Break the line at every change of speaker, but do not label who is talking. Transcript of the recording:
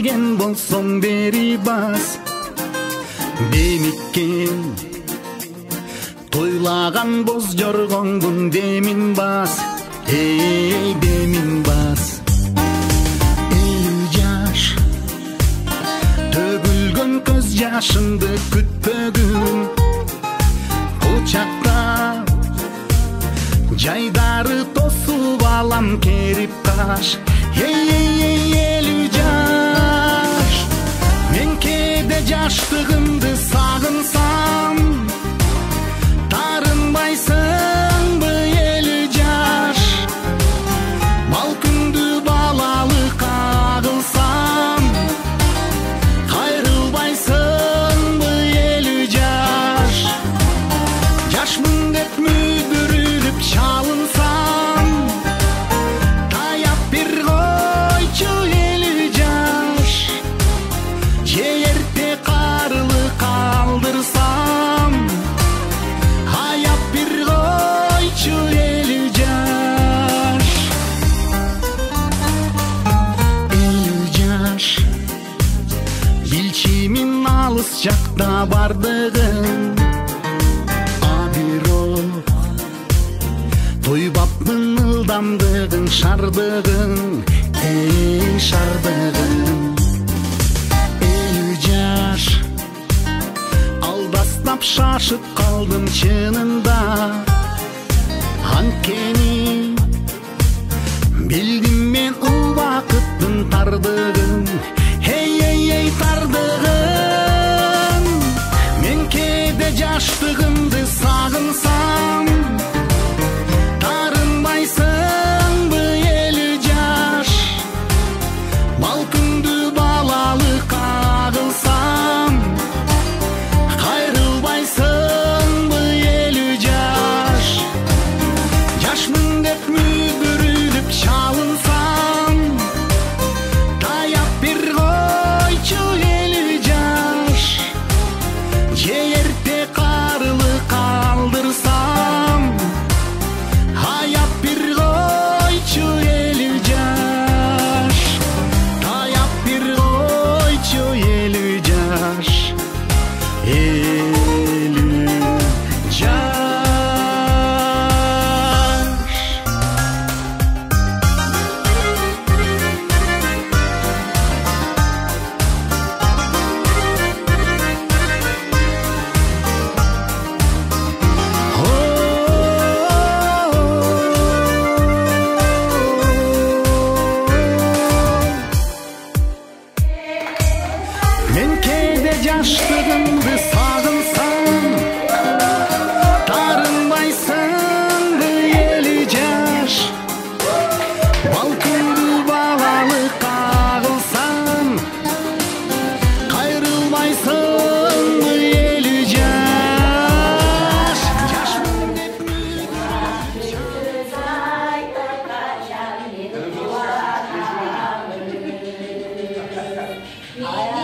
келген болсоң бери бас. Демиккен тойлаган боз жоргоңдун демин бас. Эй, демин бас. 50 жаш төгүлгөн көз жашымды күтпөгүн. Бул чакта жайдары тосуп алам керип каш. Эй, 50 жаш. Мен кээде жаштыгымды сагынсам, тарынбайсыңбы 50 жаш? Балкүндү балалык агылсам, кайрылбайсыңбы 50 жаш? Жашмын деп мүдүрүлүп чалынсам, таяп бир койчу 50 жаш. Же эрте карылык калдырсам, аяп бир койчу 50 жаш. 50 жаш билчимин алыс жакта бардыгын, тойбапмын ылдамдыгын, шардыгын, эй шардыгын. 50 жаш алдастап шашып калдым чынында. Анткени билдим мен убакыттын тардыгын. Эй тардыгын. Мен кээде жаштыгымды сагынсам, тарынбайсыңбы 50 жаш? Балкүндү балалык агылсам, кайрылбайсыңбы 50 жаш? Жашмын деп мүдүрүлүп чалынсам, таяп бир койчу 50 жаш. Же эрте карылык калдырсам, аяп бир койчу 50 жаш. Таяп бир койчу 50 жаш. 50 жаш. Мен кээде жаштыгымды сагынсам, тарынбайсыңбы 50 жаш? Балкүндү балалык агылсам, кайрылбайсыңбы 50 жаш? Жашмын деп
Ay